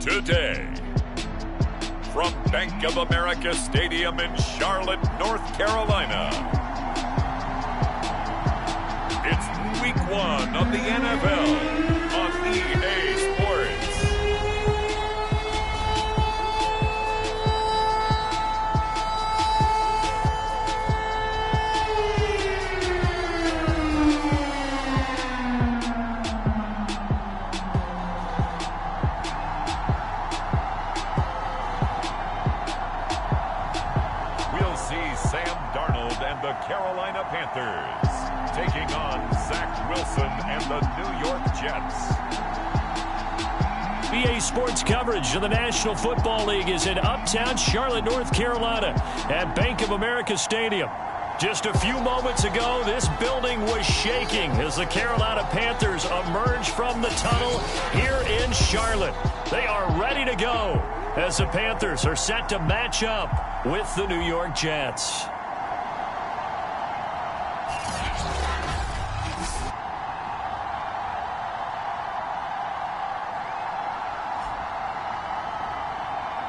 today. From Bank of America Stadium in Charlotte, North Carolina, it's Week 1 of the NFL on EA Sports. The Carolina Panthers taking on Zach Wilson and the New York Jets. EA Sports coverage of the National Football League is in Uptown Charlotte, North Carolina at Bank of America Stadium. Just a few moments ago, this building was shaking as the Carolina Panthers emerged from the tunnel here in Charlotte. They are ready to go as the Panthers are set to match up with the New York Jets.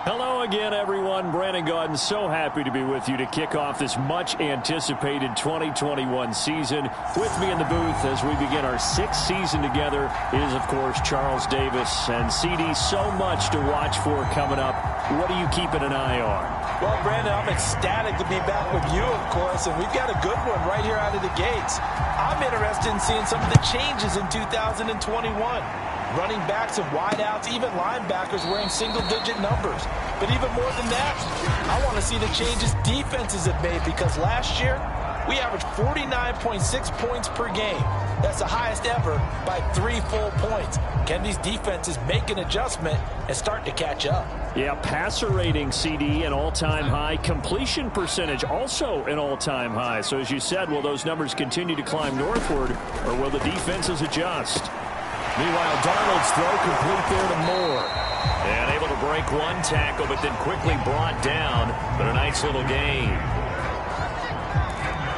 Hello again, everyone. Brandon Gaudin, so happy to be with you to kick off this much-anticipated 2021 season. With me in the booth as we begin our sixth season together is, of course, Charles Davis. And, CD, so much to watch for coming up. What are you keeping an eye on? Well, Brandon, I'm ecstatic to be back with you, of course, and we've got a good one right here out of the gates. I'm interested in seeing some of the changes in 2021. Running backs and wideouts, even linebackers wearing single-digit numbers. But even more than that, I want to see the changes defenses have made, because last year we averaged 49.6 points per game. That's the highest ever by 3 full points. Can these defenses make an adjustment and start to catch up? Yeah, passer rating, CD, an all-time high. Completion percentage, also an all-time high. So as you said, will those numbers continue to climb northward, or will the defenses adjust? Meanwhile, Darnold's throw complete there to Moore. And able to break one tackle, but then quickly brought down. But a nice little gain.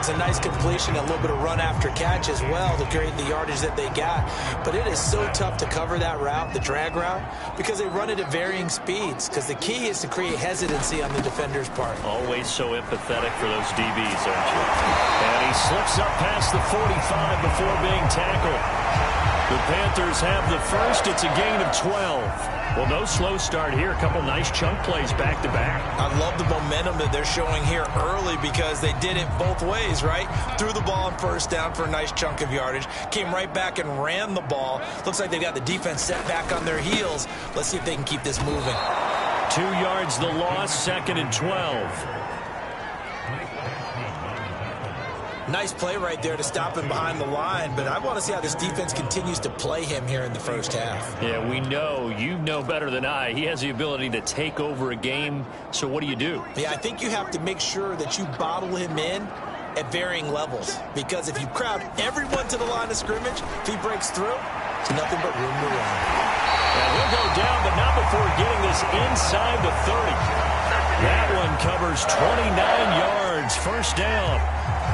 It's a nice completion, a little bit of run after catch as well to create the yardage that they got. But it is so tough to cover that route, the drag route, because they run it at varying speeds. Because the key is to create hesitancy on the defender's part. Always so empathetic for those DBs, aren't you? And he slips up past the 45 before being tackled. The Panthers have the first. It's a gain of 12. Well, no slow start here. A couple nice chunk plays back-to-back. I love the momentum that they're showing here early, because they did it both ways, right? Threw the ball on first down for a nice chunk of yardage. Came right back and ran the ball. Looks like they've got the defense set back on their heels. Let's see if they can keep this moving. 2 yards the loss, 2nd and 12. Nice play right there to stop him behind the line, but I want to see how this defense continues to play him here in the first half. Yeah, we know. You know better than I. He has the ability to take over a game, so what do you do? Yeah, I think you have to make sure that you bottle him in at varying levels, because if you crowd everyone to the line of scrimmage, if he breaks through, it's nothing but room to run. And he'll go down, but not before getting this inside the 30. That one covers 29 yards, first down.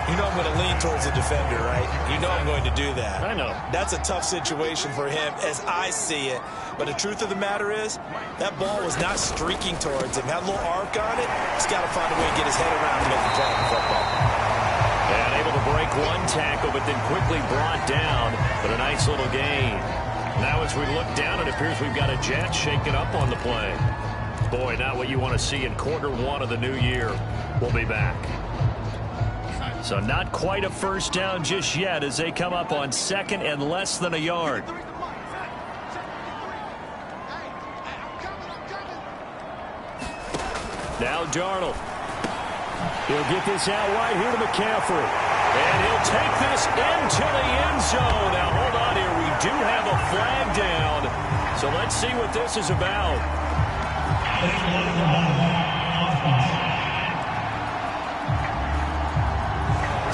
You know I'm going to lean towards the defender, right? You know I'm going to do that. I know. That's a tough situation for him as I see it. But the truth of the matter is, that ball was not streaking towards him. Had a little arc on it. He's got to find a way to get his head around and make the play on the football. And able to break one tackle, but then quickly brought down. But a nice little gain. Now as we look down, it appears we've got a Jet shaking up on the play. Boy, not what you want to see in quarter one of the new year. We'll be back. So not quite a first down just yet as they come up on 2nd and less than a yard. Now Darnold. He'll get this out right here to McCaffrey. And he'll take this into the end zone. Now hold on here. We do have a flag down. So let's see what this is about.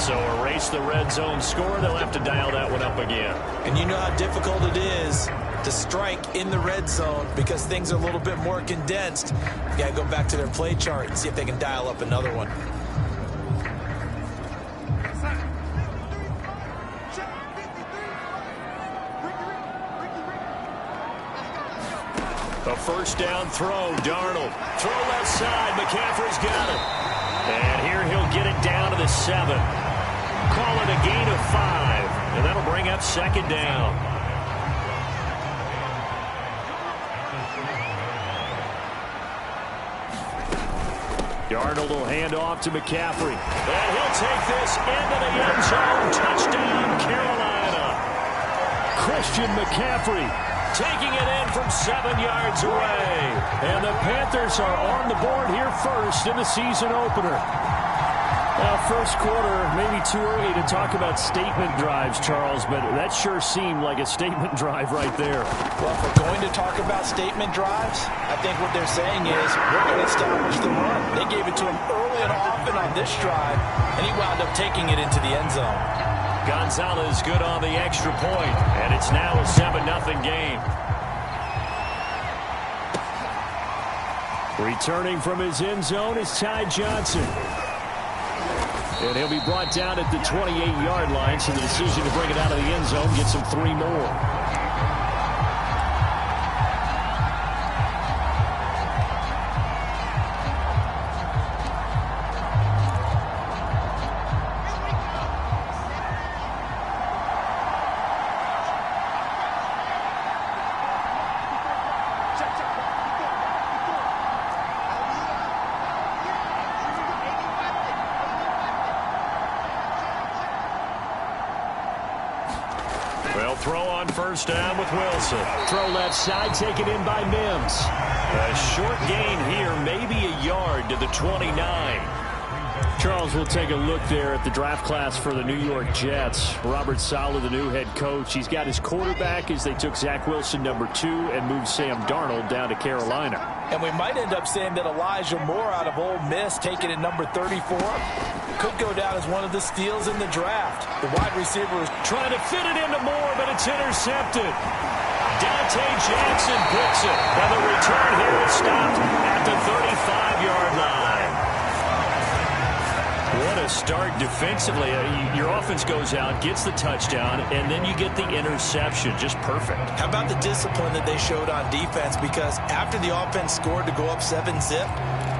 So erase the red zone score. They'll have to dial that one up again. And you know how difficult it is to strike in the red zone because things are a little bit more condensed. You got to go back to their play chart and see if they can dial up another one. A first down throw. Darnold. Throw left side. McCaffrey's got it. And here he'll get it down to the 7. Call it a gain of 5. And that'll bring up second down. Darnold will hand off to McCaffrey. And he'll take this into the end zone. Touchdown, Carolina. Christian McCaffrey taking it in from 7 yards away. And the Panthers are on the board here first in the season opener. Well, first quarter, maybe too early to talk about statement drives, Charles, but that sure seemed like a statement drive right there. Well, if we're going to talk about statement drives, I think what they're saying is we're going to establish the run. They gave it to him early and often on this drive, and he wound up taking it into the end zone. Gonzalez good on the extra point, and it's now a 7-0 game. Returning from his end zone is Ty Johnson. And he'll be brought down at the 28-yard line, so the decision to bring it out of the end zone gets him 3 more. Throw on first down with Wilson. Throw left side, taken in by Mims. A short gain here, maybe a yard to the 29. Charles will take a look there at the draft class for the New York Jets. Robert Saleh, the new head coach. He's got his quarterback as they took Zach Wilson, number 2, and moved Sam Darnold down to Carolina. And we might end up saying that Elijah Moore out of Ole Miss, taken at number 34, could go down as one of the steals in the draft. The wide receiver is trying to fit it into Moore, but it's intercepted. Dante Jackson picks it, and the return here is stopped at the 35-yard line. What a start defensively. Your offense goes out, gets the touchdown, and then you get the interception. Just perfect. How about the discipline that they showed on defense? Because after the offense scored to go up 7-zip,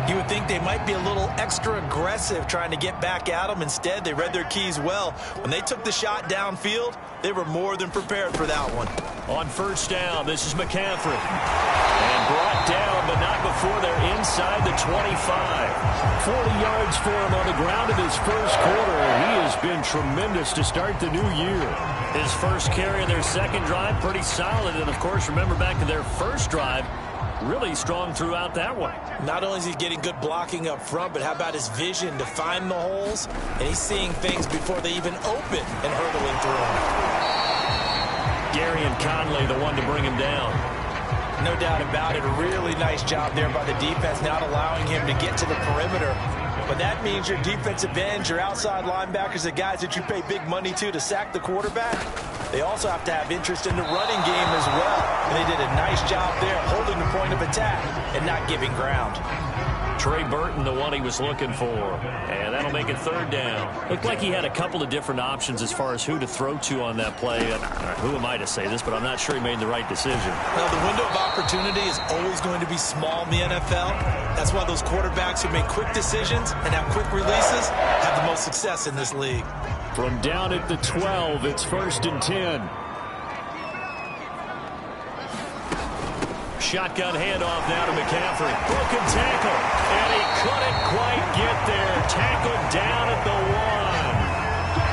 you would think they might be a little extra aggressive trying to get back at them. Instead, they read their keys well. When they took the shot downfield, they were more than prepared for that one. On first down, this is McCaffrey. And brought down, but not before they're inside the 25. 40 yards for him on the ground in his first quarter. He has been tremendous to start the new year. His first carry of their second drive, pretty solid. And, of course, remember back to their first drive, really strong throughout that one. Not only is he getting good blocking up front, but how about his vision to find the holes? And he's seeing things before they even open and hurdling through them. Gary and Conley, the one to bring him down. No doubt about it. A really nice job there by the defense, not allowing him to get to the perimeter. But that means your defensive ends, your outside linebackers, the guys that you pay big money to sack the quarterback, they also have to have interest in the running game as well. And they did a nice job there holding the point of attack and not giving ground. Trey Burton, the one he was looking for. And that'll make it third down. Looked like he had a couple of different options as far as who to throw to on that play. And who am I to say this, but I'm not sure he made the right decision. Well, the window of opportunity is always going to be small in the NFL. That's why those quarterbacks who make quick decisions and have quick releases have the most success in this league. From down at the 12, it's 1st and 10. Shotgun handoff now to McCaffrey. Broken tackle, and he couldn't quite get there. Tackled down at the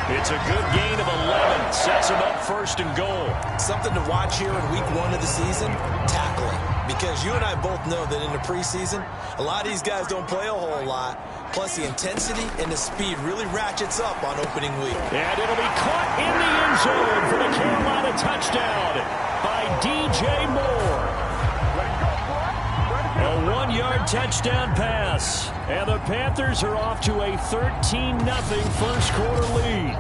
1. It's a good gain of 11. Sets him up 1st and goal. Something to watch here in week 1 of the season, tackling. Because you and I both know that in the preseason, a lot of these guys don't play a whole lot. Plus, the intensity and the speed really ratchets up on opening week. And it'll be caught in the end zone for the Carolina touchdown by DJ Moore. A 1-yard touchdown pass. And the Panthers are off to a 13-0 first quarter lead.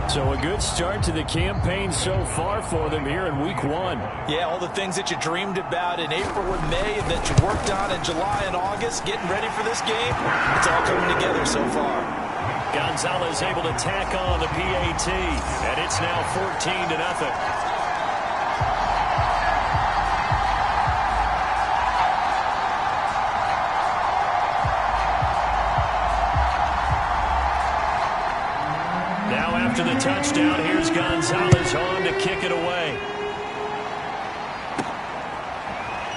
So a good start to the campaign so far for them here in week 1. Yeah, all the things that you dreamed about in April and May and that you worked on in July and August, getting ready for this game, it's all coming together so far. Gonzalez able to tack on the PAT, and it's now 14-0. after the touchdown. Here's Gonzalez on to kick it away.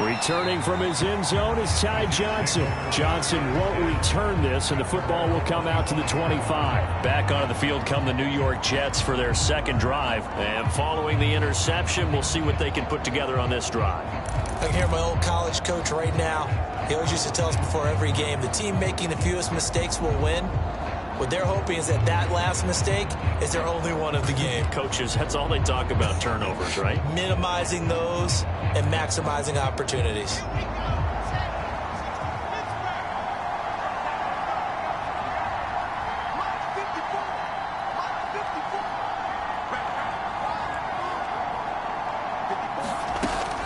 Returning from his end zone is Ty Johnson. Johnson won't return this, and the football will come out to the 25. Back onto the field come the New York Jets for their second drive. And following the interception, we'll see what they can put together on this drive. I can hear my old college coach right now. He always used to tell us before every game, the team making the fewest mistakes will win. What they're hoping is that last mistake is their only one of the game. Coaches, that's all they talk about, turnovers, right? Minimizing those and maximizing opportunities.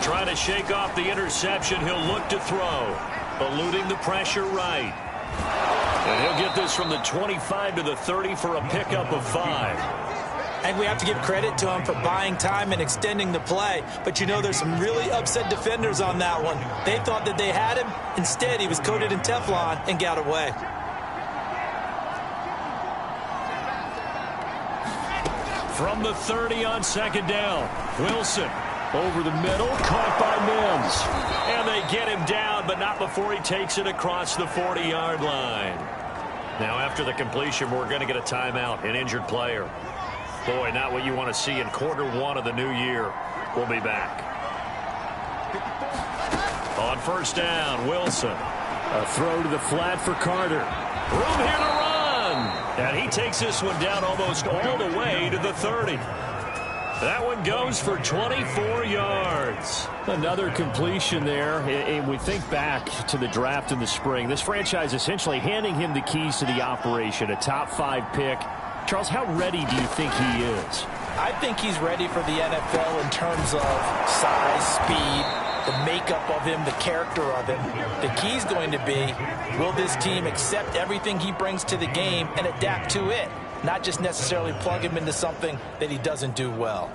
Trying to shake off the interception. He'll look to throw. Eluding the pressure right. And he'll get this from the 25 to the 30 for a pickup of 5. And we have to give credit to him for buying time and extending the play. But, you know, there's some really upset defenders on that one. They thought that they had him. Instead, he was coated in Teflon and got away. From the 30 on second down, Wilson over the middle, caught by Mims. And they get him down, but not before he takes it across the 40-yard line. Now, after the completion, we're going to get a timeout, an injured player. Boy, not what you want to see in quarter one of the new year. We'll be back. On first down, Wilson. A throw to the flat for Carter. Room here to run. And he takes this one down almost all the way to the 30. That one goes for 24 yards. Another completion there. And we think back to the draft in the spring. This franchise essentially handing him the keys to the operation, a top 5 pick. Charles, how ready do you think he is? I think he's ready for the NFL in terms of size, speed, the makeup of him, the character of him. The key's going to be, will this team accept everything he brings to the game and adapt to it? Not just necessarily plug him into something that he doesn't do well.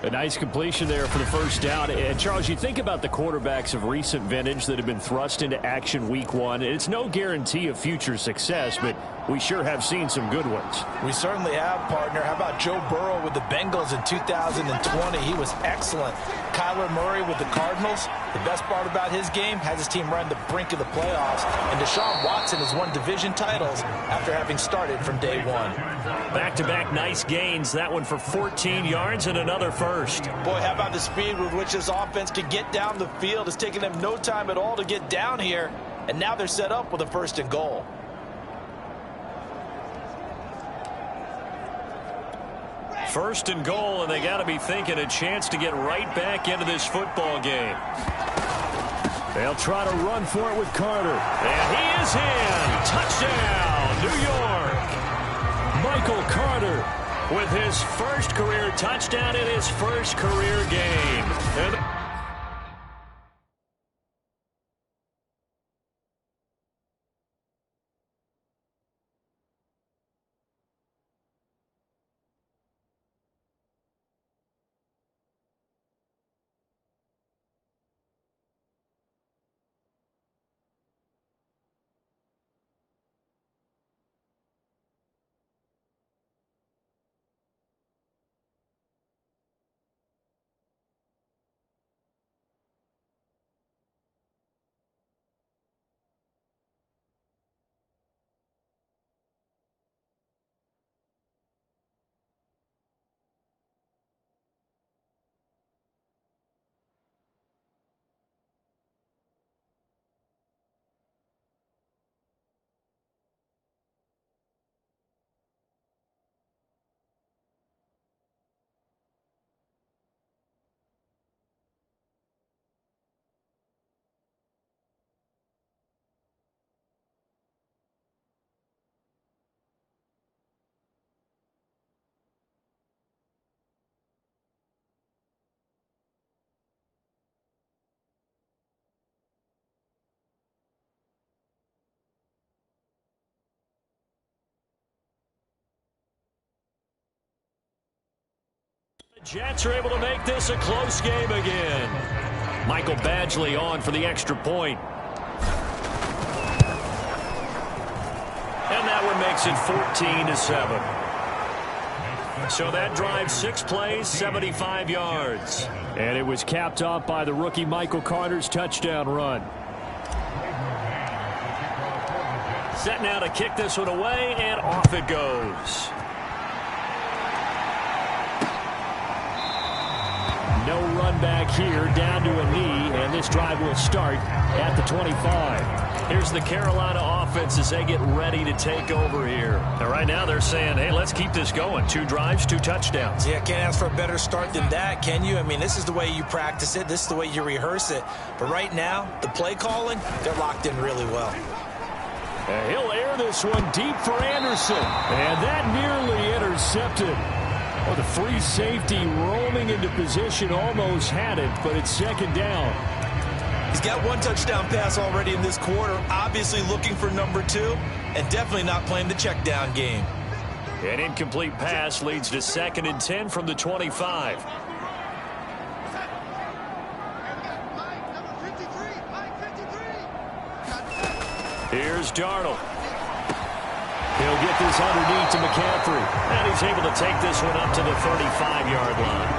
A nice completion there for the first down. And, Charles, you think about the quarterbacks of recent vintage that have been thrust into action week one. It's no guarantee of future success, but we sure have seen some good ones. We certainly have, partner. How about Joe Burrow with the Bengals in 2020? He was excellent. Kyler Murray with the Cardinals. The best part about his game has his team right on the brink of the playoffs. And Deshaun Watson has won division titles after having started from day one. Back-to-back nice gains. That one for 14 yards and another first. Boy, how about the speed with which this offense could get down the field? It's taken them no time at all to get down here. And now they're set up with a first and goal. First and goal, and they got to be thinking a chance to get right back into this football game. They'll try to run for it with Carter. And he is in. Touchdown, New York. Michael Carter with his first career touchdown in his first career game. And the Jets are able to make this a close game again. Michael Badgley on for the extra point. And that one makes it 14-7. So that drive, 6 plays, 75 yards. And it was capped off by the rookie Michael Carter's touchdown run. Set now to kick this one away, and off it goes. No run back here, down to a knee, and this drive will start at the 25. Here's the Carolina offense as they get ready to take over here. And right now they're saying, hey, let's keep this going. 2 drives, 2 touchdowns. Yeah, can't ask for a better start than that, can you? I mean, this is the way you practice it. This is the way you rehearse it. But right now, the play calling, they're locked in really well. And he'll air this one deep for Anderson. And that nearly intercepted. Oh, the free safety rolling into position, almost had it, but it's second down. He's got 1 touchdown pass already in this quarter, obviously looking for number 2, and definitely not playing the check down game. An incomplete pass leads to 2nd and 10 from the 25. Here's Darnold. He'll get this underneath to McCaffrey. And he's able to take this one up to the 35-yard line.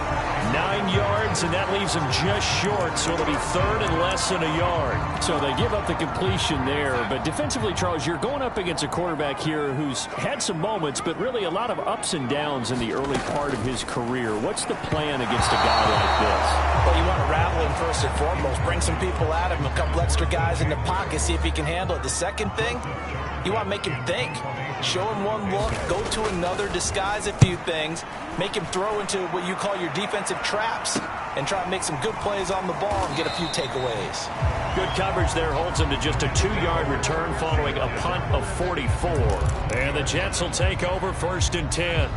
9 yards, and that leaves him just short, so it'll be 3rd and less than a yard. So they give up the completion there. But defensively, Charles, you're going up against a quarterback here who's had some moments, but really a lot of ups and downs in the early part of his career. What's the plan against a guy like this? Well, you want to rattle him first and foremost. Bring some people at him, a couple extra guys in the pocket, see if he can handle it. The second thing, you want to make him think. Show him one look, go to another, disguise a few things, make him throw into what you call your defensive traps, and try to make some good plays on the ball and get a few takeaways. Good coverage there holds him to just a 2-yard return following a punt of 44. And the Jets will take over 1st and 10.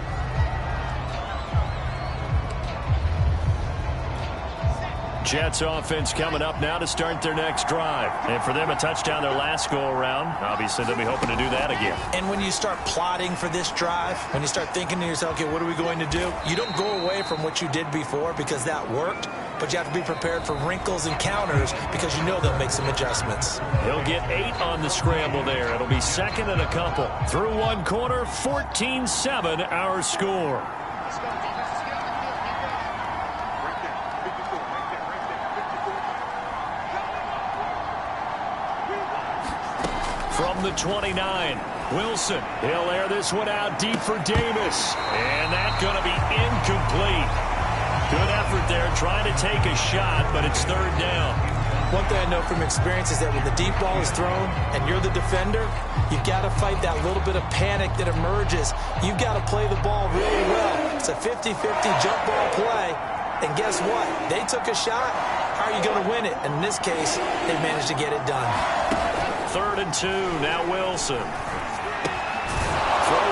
Jets offense coming up now to start their next drive. And for them, a touchdown their last go-around. Obviously, they'll be hoping to do that again. And when you start plotting for this drive, when you start thinking to yourself, okay, what are we going to do? You don't go away from what you did before because that worked, but you have to be prepared for wrinkles and counters because you know they'll make some adjustments. He'll get 8 on the scramble there. It'll be 2nd and a couple. Through 1 quarter, 14-7 our score. From the 29, Wilson. He'll air this one out deep for Davis. And that's going to be incomplete. Good effort there, trying to take a shot, but it's 3rd down. One thing I know from experience is that when the deep ball is thrown and you're the defender, you've got to fight that little bit of panic that emerges. You've got to play the ball really well. It's a 50-50 jump ball play. And guess what? They took a shot. How are you going to win it? And in this case, they managed to get it done. 3rd and 2, now Wilson. Throw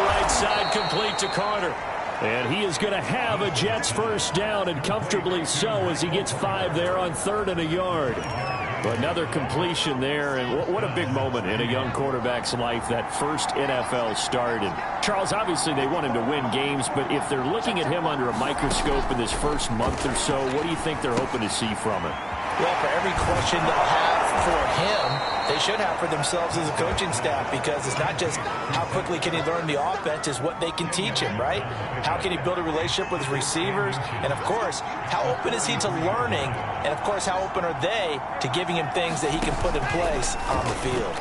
right side complete to Carter. And he is going to have a Jets 1st down, and comfortably so, as he gets 5 there on 3rd and a yard. But another completion there, and what a big moment in a young quarterback's life, that first NFL start. And Charles, obviously they want him to win games, but if they're looking at him under a microscope in this first month or so, what do you think they're hoping to see from him? Well, for every question they'll have for him, they should have for themselves as a coaching staff, because it's not just how quickly can he learn the offense, it's what they can teach him, right? How can he build a relationship with his receivers? And, of course, how open is he to learning? And, of course, how open are they to giving him things that he can put in place on the field?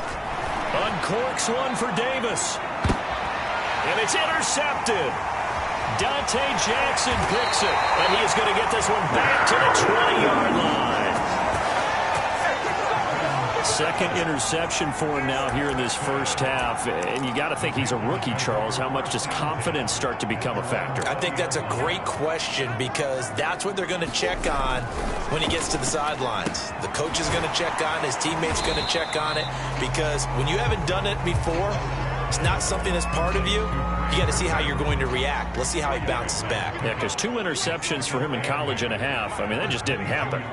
Uncorks one for Davis. And it's intercepted. Dante Jackson picks it. And he is going to get this one back to the 20-yard line. 2nd interception for him now here in this first half. And you got to think he's a rookie, Charles. How much does confidence start to become a factor? I think that's a great question, because that's what they're going to check on when he gets to the sidelines. The coach is going to check on, his teammates going to check on it, because when you haven't done it before, it's not something that's part of you. You got to see how you're going to react. Let's see how he bounces back. Yeah, because 2 interceptions for him in college and a half. I mean, that just didn't happen.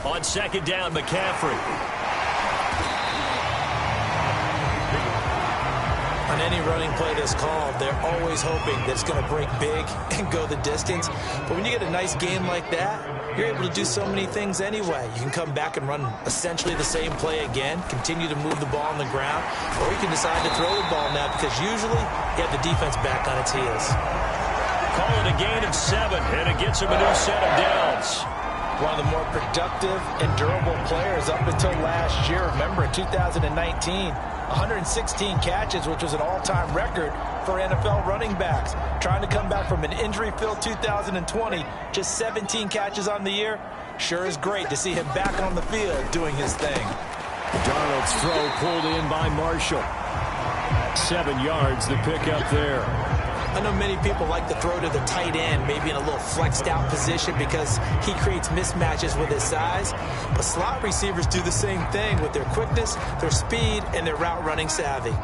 On 2nd down, McCaffrey. On any running play that's called, they're always hoping that it's going to break big and go the distance. But when you get a nice game like that, you're able to do so many things anyway. You can come back and run essentially the same play again, continue to move the ball on the ground, or you can decide to throw the ball now because usually you have the defense back on its heels. Call it a gain of 7, and it gets him a new set of downs. One of the more productive and durable players up until last year. Remember, in 2019, 116 catches, which was an all-time record for NFL running backs. Trying to come back from an injury-filled 2020, just 17 catches on the year. Sure is great to see him back on the field doing his thing. Darnold's throw pulled in by Marshall. 7 yards, the pickup there. I know many people like to throw to the tight end, maybe in a little flexed out position because he creates mismatches with his size. But slot receivers do the same thing with their quickness, their speed, and their route running savvy.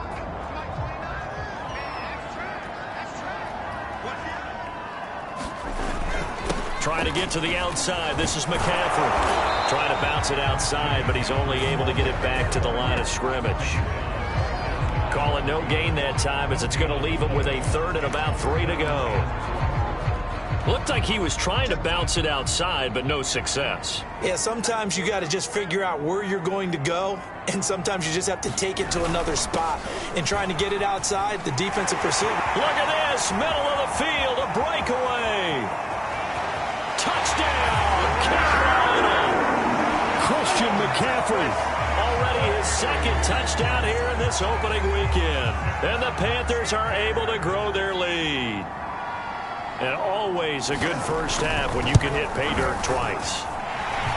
Trying to get to the outside. This is McCaffrey. Trying to bounce it outside, but he's only able to get it back to the line of scrimmage. Call it no gain that time as it's going to leave him with a 3rd and about 3 to go. Looked like he was trying to bounce it outside, but no success. Yeah, sometimes you got to just figure out where you're going to go, and sometimes you just have to take it to another spot. And trying to get it outside, the defensive pursuit. Look at this, middle of the field, a breakaway. Touchdown, Carolina. Christian McCaffrey. Already his 2nd touchdown here in this opening weekend. And the Panthers are able to grow their lead. And always a good first half when you can hit pay dirt twice.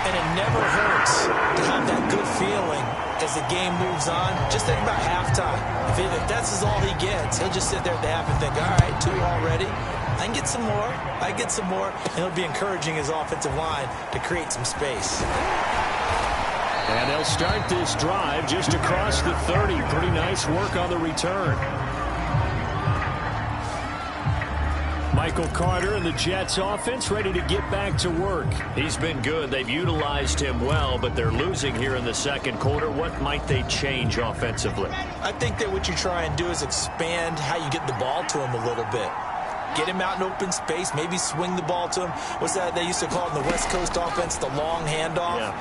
And it never hurts to have that good feeling as the game moves on. Just think about halftime. If that's all he gets, he'll just sit there at the half and think, all right, 2 already. I can get some more. I get some more. And he'll be encouraging his offensive line to create some space. And they'll start this drive just across the 30. Pretty nice work on the return. Michael Carter and the Jets offense ready to get back to work. He's been good. They've utilized him well, but they're losing here in the 2nd quarter. What might they change offensively? I think that what you try and do is expand how you get the ball to him a little bit. Get him out in open space, maybe swing the ball to him. What's that they used to call it in the West Coast offense, the long handoff? Yeah.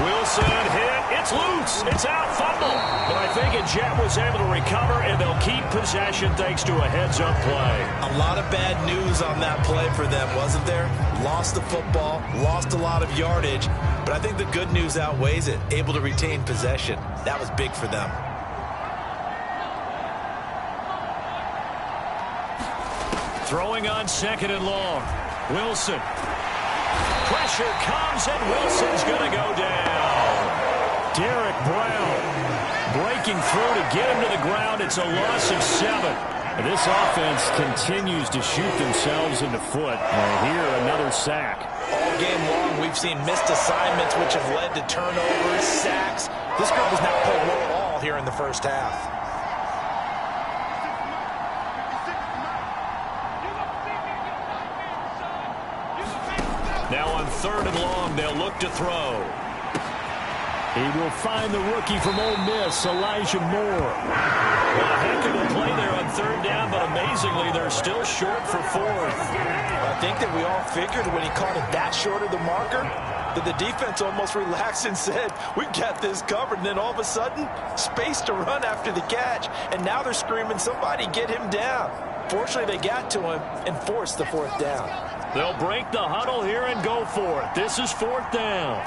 Wilson hit. It's loose. It's out. Fumble. But I think a Jet was able to recover, and they'll keep possession thanks to a heads-up play. A lot of bad news on that play for them, wasn't there? Lost the football, lost a lot of yardage, but I think the good news outweighs it. Able to retain possession. That was big for them. Throwing on 2nd and long. Wilson. Pressure comes, and Wilson's going to go down. Derek Brown breaking through to get him to the ground. It's a loss of 7. This offense continues to shoot themselves in the foot. And here, another sack. All game long, we've seen missed assignments, which have led to turnovers, sacks. This group has not played well at all here in the first half. Now on 3rd and long, they'll look to throw. He will find the rookie from Ole Miss, Elijah Moore. Well, a heck of a play there on 3rd down, but amazingly, they're still short for 4th. I think that we all figured when he caught it that short of the marker, that the defense almost relaxed and said, we got this covered. And then all of a sudden, space to run after the catch. And now they're screaming, somebody get him down. Fortunately, they got to him and forced the 4th down. They'll break the huddle here and go for it. This is 4th down.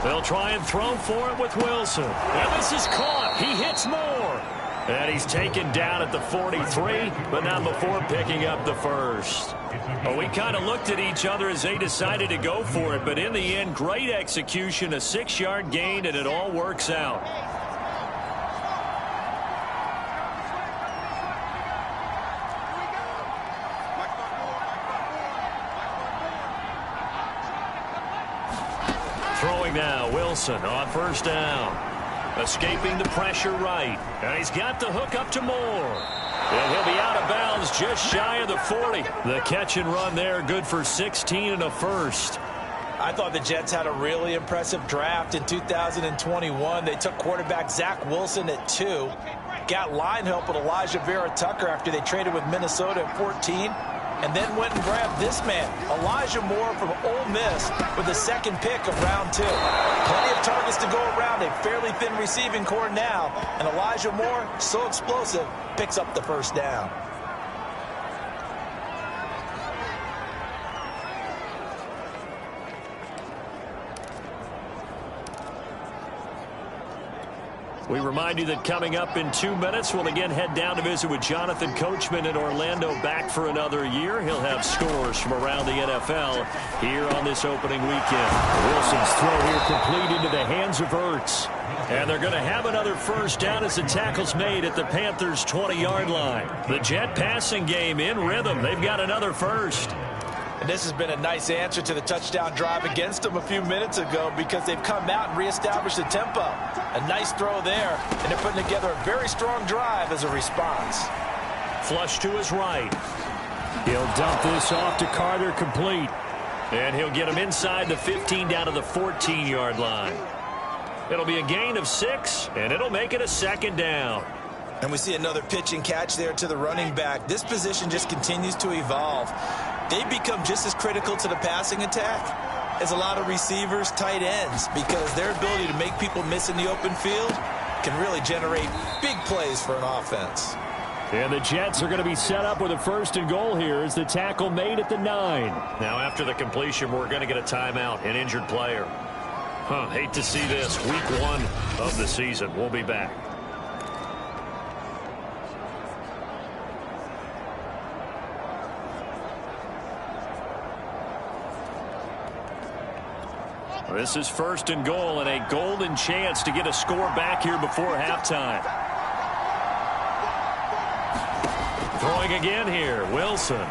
They'll try and throw for it with Wilson. And this is caught. He hits Moore. And he's taken down at the 43, but not before picking up the 1st. Well, we kind of looked at each other as they decided to go for it, but in the end, great execution, a 6-yard gain, and it all works out. Throwing now, Wilson on 1st down. Escaping the pressure right. And he's got the hook up to Moore. And he'll be out of bounds just shy of the 40. The catch and run there, good for 16 and a 1st. I thought the Jets had a really impressive draft in 2021. They took quarterback Zach Wilson at 2. Got line help with Elijah Vera Tucker after they traded with Minnesota at 14. And then went and grabbed this man, Elijah Moore from Ole Miss, with the second pick of round 2. Plenty of targets to go around, a fairly thin receiving core now. And Elijah Moore, so explosive, picks up the first down. We remind you that coming up in 2 minutes, we'll again head down to visit with Jonathan Coachman in Orlando, back for another year. He'll have scores from around the NFL here on this opening weekend. Wilson's throw here complete into the hands of Ertz. And they're going to have another first down as the tackle's made at the Panthers' 20-yard line. The Jet passing game in rhythm. They've got another first. And this has been a nice answer to the touchdown drive against them a few minutes ago because they've come out and reestablished the tempo. A nice throw there, and they're putting together a very strong drive as a response. Flush to his right. He'll dump this off to Carter, complete. And he'll get him inside the 15 down to the 14-yard line. It'll be a gain of 6, and it'll make it a second down. And we see another pitch and catch there to the running back. This position just continues to evolve. They become just as critical to the passing attack as a lot of receivers, tight ends, because their ability to make people miss in the open field can really generate big plays for an offense. And the Jets are going to be set up with a first and goal here as the tackle made at the 9. Now after the completion, we're going to get a timeout, an injured player. Hate to see this. Week 1 of the season. We'll be back. This is first and goal and a golden chance to get a score back here before halftime. Throwing again here, Wilson.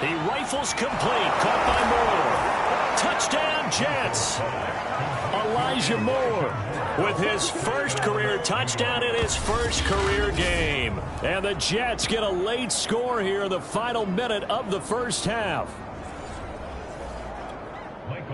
He rifles complete, caught by Moore. Touchdown, Jets. Elijah Moore with his first career touchdown in his first career game. And the Jets get a late score here in the final minute of the first half.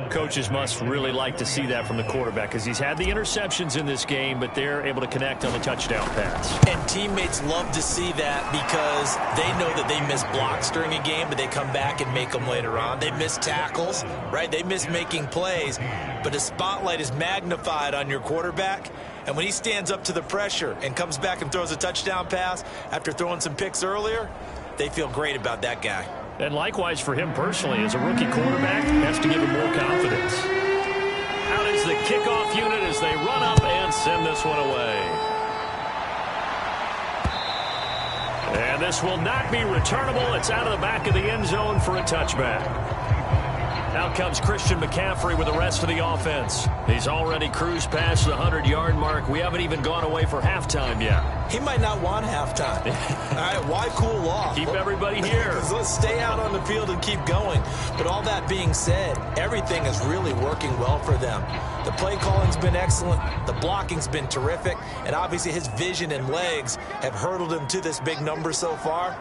Coaches must really like to see that from the quarterback because he's had the interceptions in this game, but they're able to connect on the touchdown pass. And teammates love to see that because they know that they miss blocks during a game, but they come back and make them later on. They miss tackles, right? They miss making plays, but the spotlight is magnified on your quarterback. And when he stands up to the pressure and comes back and throws a touchdown pass after throwing some picks earlier, they feel great about that guy. And likewise for him personally, as a rookie quarterback, has to give him more confidence. Out is the kickoff unit as they run up and send this one away. And this will not be returnable. It's out of the back of the end zone for a touchback. Out comes Christian McCaffrey with the rest of the offense. He's already cruised past the 100-yard mark. We haven't even gone away for halftime yet. He might not want halftime. All right, why cool off? Keep everybody here. Let's stay out on the field and keep going. But all that being said, everything is really working well for them. The play calling's been excellent. The blocking's been terrific. And obviously his vision and legs have hurdled him to this big number so far.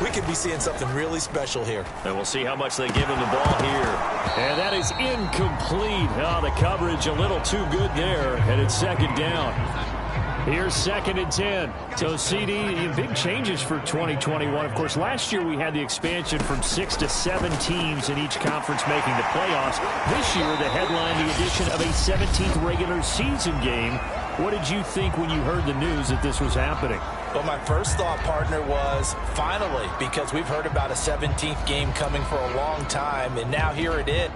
We could be seeing something really special here. And we'll see how much they give him the ball here. And that is incomplete. Oh, the coverage a little too good there. And it's second down. Here's 2nd and 10. So, CD, big changes for 2021. Of course, last year we had the expansion from 6 to 7 teams in each conference making the playoffs. This year, the headline, the addition of a 17th regular season game. What did you think when you heard the news that this was happening? Well, my first thought, partner, was finally, because we've heard about a 17th game coming for a long time, and now here it is.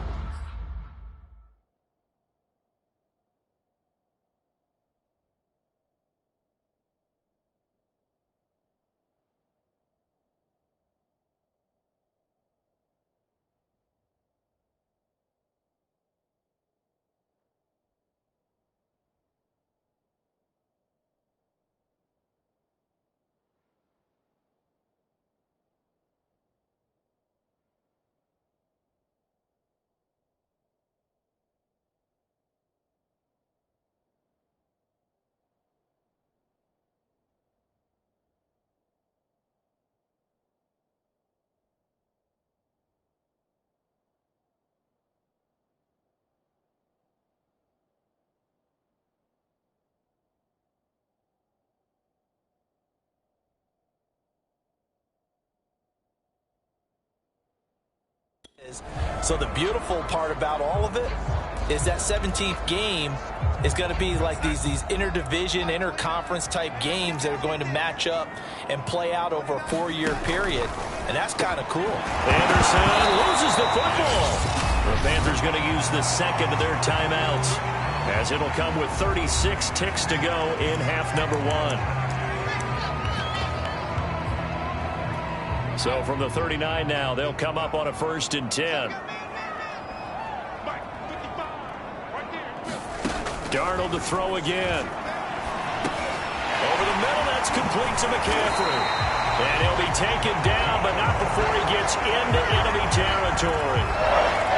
So the beautiful part about all of it is that 17th game is going to be like these interdivision, interconference type games that are going to match up and play out over a 4-year period. And that's kind of cool. Anderson loses the football. The Panthers going to use the second of their timeouts, as it'll come with 36 ticks to go in half number 1. So from the 39 now, they'll come up on a 1st and 10. Darnold to throw again. Over the middle, that's complete to McCaffrey. And he'll be taken down, but not before he gets into enemy territory.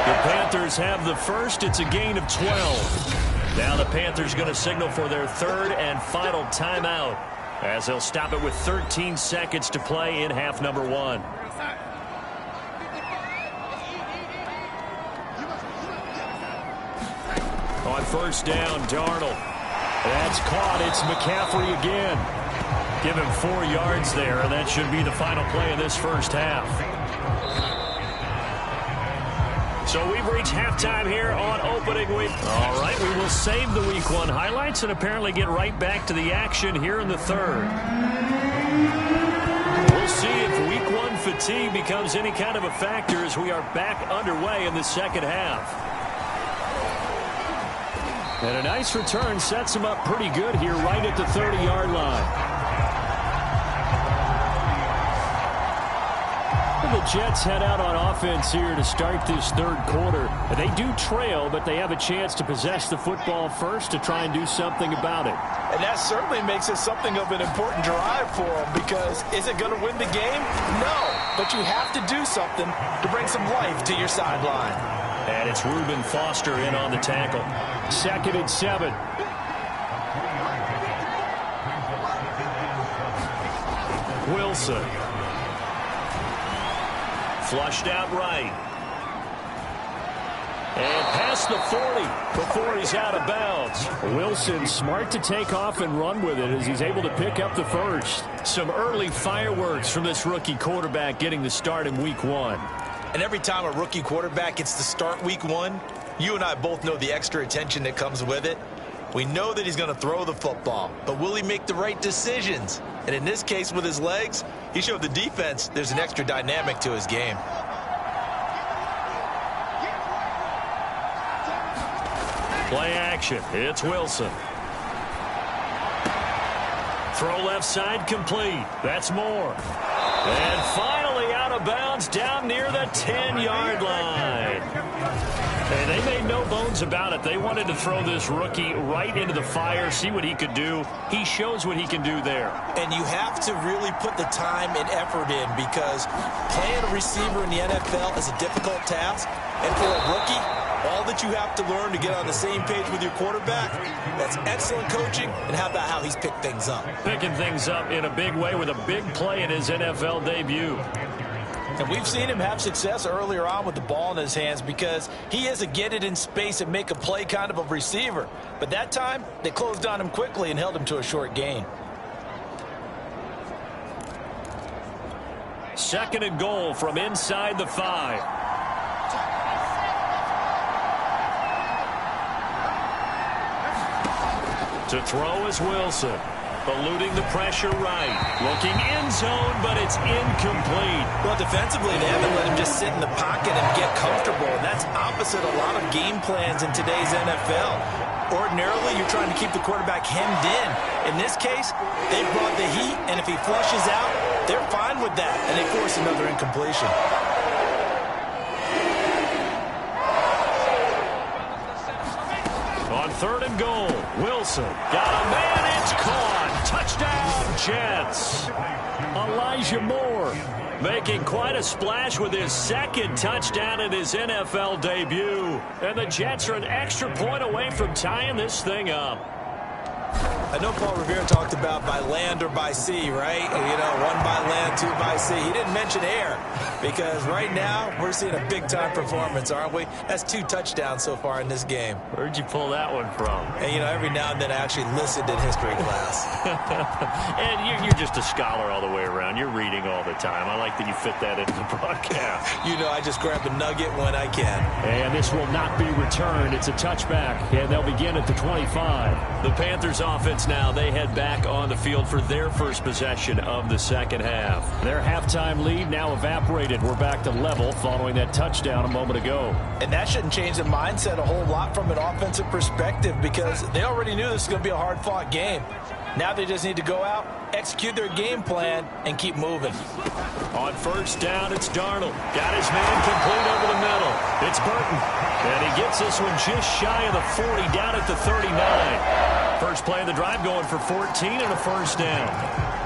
The Panthers have the first. It's a gain of 12. Now the Panthers going to signal for their 3rd and final timeout, as they'll stop it with 13 seconds to play in half number 1. On 1st down, Darnold. That's caught. It's McCaffrey again. Give him 4 yards there, and that should be the final play of this first half. So we've reached halftime here on opening week. All right, we will save the week 1 highlights and apparently get right back to the action here in the 3rd. We'll see if week 1 fatigue becomes any kind of a factor as we are back underway in the second half. And a nice return sets him up pretty good here right at the 30-yard line. The Jets head out on offense here to start this 3rd quarter. They do trail, but they have a chance to possess the football first to try and do something about it. And that certainly makes it something of an important drive for them, because is it going to win the game? No, but you have to do something to bring some life to your sideline. And it's Reuben Foster in on the tackle. 2nd and 7. Wilson. Flushed out right. And past the 40 before he's out of bounds. Wilson smart to take off and run with it as he's able to pick up the first. Some early fireworks from this rookie quarterback getting the start in week 1. And every time a rookie quarterback gets to start week 1, you and I both know the extra attention that comes with it. We know that he's going to throw the football, but will he make the right decisions? And in this case, with his legs, he showed the defense there's an extra dynamic to his game. Play action. It's Wilson. Throw left side complete. That's Moore. And finally out of bounds down near the 10-yard line. And they made no bones about it. They wanted to throw this rookie right into the fire, see what he could do. He shows what he can do there. And you have to really put the time and effort in, because playing a receiver in the NFL is a difficult task. And for a rookie, all that you have to learn to get on the same page with your quarterback, that's excellent coaching. And how about how he's picked things up? Picking things up in a big way with a big play in his NFL debut. And we've seen him have success earlier on with the ball in his hands, because he is a get it in space and make a play kind of a receiver. But that time, they closed on him quickly and held him to a short gain. 2nd and goal from inside the 5. To throw is Wilson. Eluding the pressure right. Looking end zone, but it's incomplete. Well, defensively, they haven't let him just sit in the pocket and get comfortable. And that's opposite a lot of game plans in today's NFL. Ordinarily, you're trying to keep the quarterback hemmed in. In this case, they brought the heat, and if he flushes out, they're fine with that. And they force another incompletion. On 3rd and goal, Wilson got a man, it's caught. Touchdown, Jets. Elijah Moore making quite a splash with his 2nd touchdown in his NFL debut. And the Jets are an extra point away from tying this thing up. I know Paul Revere talked about by land or by sea, right? You know, 1 by land, YouTube, I see. He didn't mention air because right now we're seeing a big-time performance, aren't we? That's 2 touchdowns so far in this game. Where'd you pull that one from? And, you know, every now and then I actually listened in history class. And you're just a scholar all the way around. You're reading all the time. I like that you fit that into the broadcast. You know, I just grab a nugget when I can. And this will not be returned. It's a touchback, and they'll begin at the 25. The Panthers offense now, they head back on the field for their first possession of the second half. Their halftime lead now evaporated. We're back to level following that touchdown a moment ago. And that shouldn't change the mindset a whole lot from an offensive perspective because they already knew this was going to be a hard-fought game. Now they just need to go out, execute their game plan, and keep moving. On first down, it's Darnold. Got his man complete over the middle. It's Burton. And he gets this one just shy of the 40, down at the 39. First play of the drive going for 14 and a first down.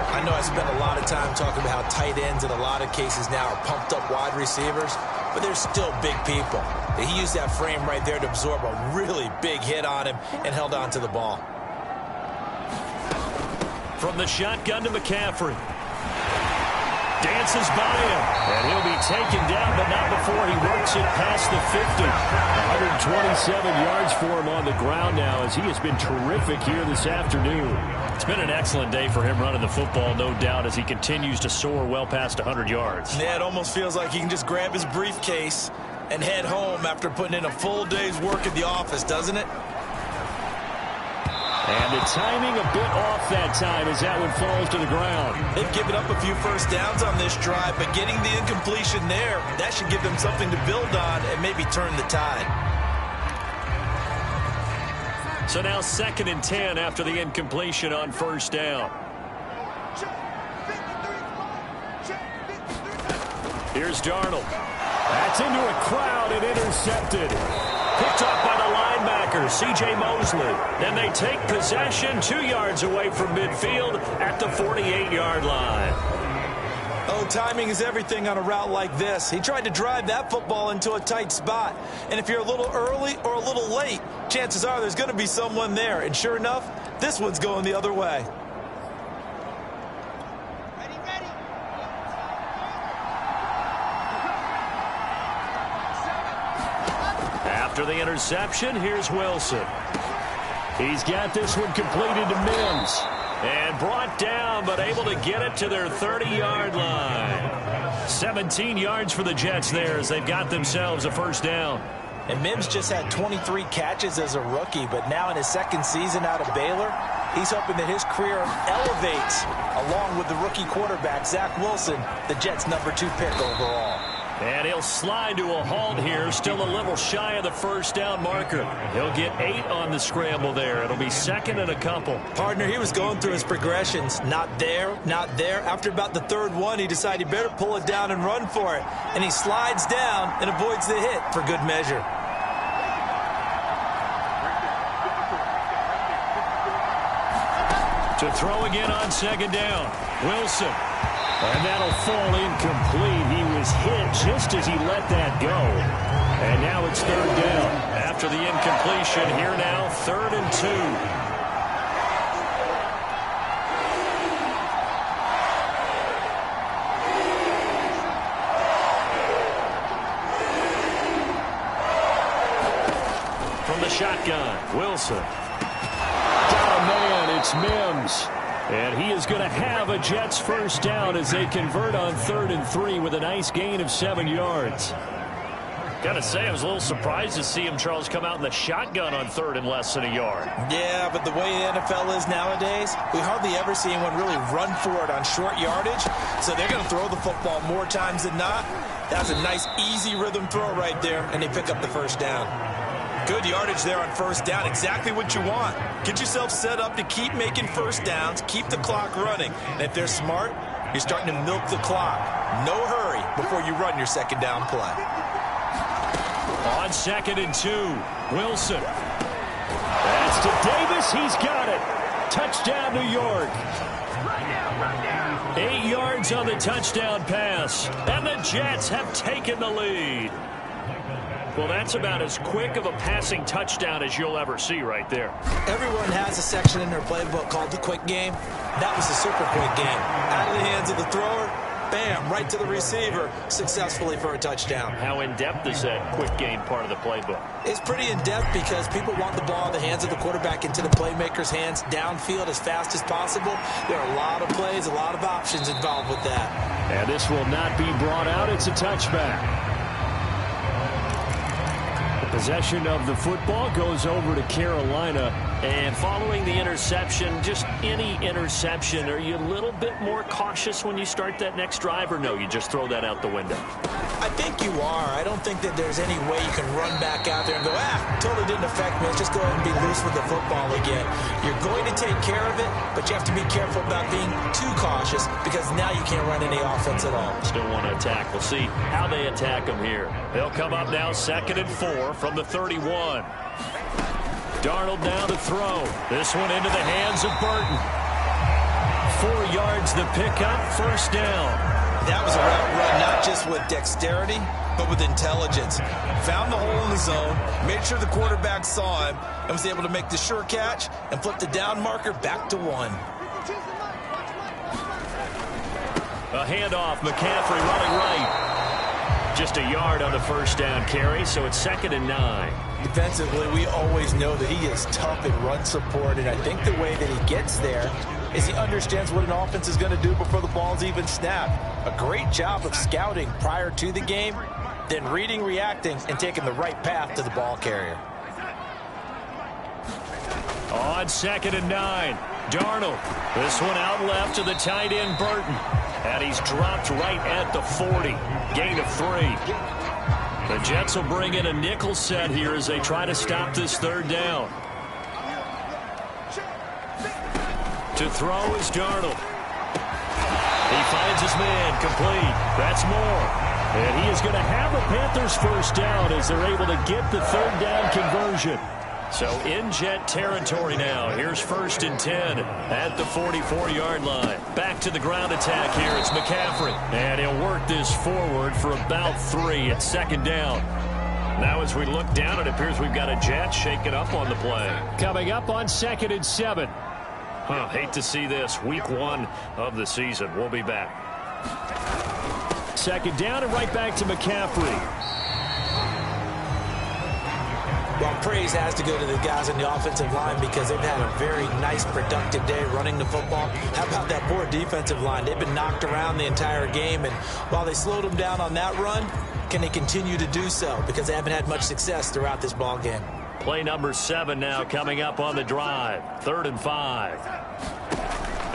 I know I spent a lot of time talking about how tight ends in a lot of cases now are pumped up wide receivers, but they're still big people. He used that frame right there to absorb a really big hit on him and held on to the ball. From the shotgun to McCaffrey. Dances by him, and he'll be taken down, but not before he works it past the 50. 127 yards for him on the ground now as he has been terrific here this afternoon. It's been an excellent day for him running the football, no doubt, as he continues to soar well past 100 yards. Yeah, it almost feels like he can just grab his briefcase and head home after putting in a full day's work at the office, doesn't it? And the timing a bit off that time as that one falls to the ground. They've given up a few first downs on this drive, but getting the incompletion there, that should give them something to build on and maybe turn the tide. So now 2nd and 10 after the incompletion on first down. Here's Darnold. That's into a crowd and intercepted. Picked up by the linebacker, C.J. Mosley. Then they take possession 2 yards away from midfield at the 48-yard line. Oh, timing is everything on a route like this. He tried to drive that football into a tight spot. And if you're a little early or a little late, chances are there's going to be someone there. And sure enough, this one's going the other way. After the interception, here's Wilson. He's got this one completed to Mims. And brought down, but able to get it to their 30-yard line. 17 yards for the Jets there as they've got themselves a first down. And Mims just had 23 catches as a rookie, but now in his 2nd season out of Baylor, he's hoping that his career elevates along with the rookie quarterback, Zach Wilson, the Jets' #2 pick overall. And he'll slide to a halt here, still a little shy of the first down marker. He'll get 8 on the scramble there. It'll be 2nd and a couple. Partner, he was going through his progressions. Not there, not there. After about the 3rd one, he decided he better pull it down and run for it. And he slides down and avoids the hit for good measure. To throw again on 2nd down. Wilson. And that'll fall incomplete. He was hit just as he let that go. And now it's 3rd down. After the incompletion, here now, 3rd and 2. From the shotgun, Wilson. Got a man, it's Mims. And he is going to have a Jets first down as they convert on 3rd and 3 with a nice gain of 7 yards. Got to say, I was a little surprised to see him, Charles, come out in the shotgun on 3rd and less than a yard. Yeah, but the way the NFL is nowadays, we hardly ever see anyone really run for it on short yardage. So they're going to throw the football more times than not. That's a nice, easy rhythm throw right there, and they pick up the first down. Good yardage there on first down. Exactly what you want. Get yourself set up to keep making first downs, keep the clock running. And if they're smart, you're starting to milk the clock. No hurry before you run your 2nd down play. On 2nd and 2, Wilson. That's to Davis. He's got it. Touchdown, New York. 8 yards on the touchdown pass. And the Jets have taken the lead. Well, that's about as quick of a passing touchdown as you'll ever see right there. Everyone has a section in their playbook called the quick game. That was the super quick game. Out of the hands of the thrower, bam, right to the receiver successfully for a touchdown. How in-depth is that quick game part of the playbook? It's pretty in-depth because people want the ball in the hands of the quarterback into the playmaker's hands downfield as fast as possible. There are a lot of plays, a lot of options involved with that. And this will not be brought out. It's a touchback. The possession of the football goes over to Carolina. And following the interception, just any interception, are you a little bit more cautious when you start that next drive, or no, you just throw that out the window? I think you are. I don't think that there's any way you can run back out there and go, totally didn't affect me. Let's just go ahead and be loose with the football again. You're going to take care of it, but you have to be careful about being too cautious because now you can't run any offense at all. Still want to attack. We'll see how they attack them here. They'll come up now 2nd and 4 from the 31. Darnold now to throw. This one into the hands of Burton. 4 yards the pickup, first down. That was a route run not just with dexterity, but with intelligence. Found the hole in the zone, made sure the quarterback saw him, and was able to make the sure catch and flip the down marker back to 1. A handoff, McCaffrey running right. Just a yard on the first down carry, so it's 2nd and 9. Defensively, we always know that he is tough in run support, and I think the way that he gets there is he understands what an offense is going to do before the ball's even snapped. A great job of scouting prior to the game, then reading, reacting, and taking the right path to the ball carrier. On 2nd and 9, Darnold. This one out left to the tight end, Burton. And he's dropped right at the 40. Gain of 3. The Jets will bring in a nickel set here as they try to stop this 3rd down. To throw is Darnold. He finds his man, complete. That's Moore. And he is going to have the Panthers first down as they're able to get the 3rd down conversion. So in Jet territory now. Here's 1st and 10 at the 44-yard line. Back to the ground attack here. It's McCaffrey. And he'll work this forward for about 3 at 2nd down. Now as we look down, it appears we've got a Jet shaking up on the play. Coming up on 2nd and 7. Hate to see this. Week 1 of the season. We'll be back. 2nd down and right back to McCaffrey. Well, praise has to go to the guys on the offensive line because they've had a very nice, productive day running the football. How about that poor defensive line? They've been knocked around the entire game, and while they slowed them down on that run, can they continue to do so? Because they haven't had much success throughout this ball game. Play number 7 now coming up on the drive. 3rd and 5.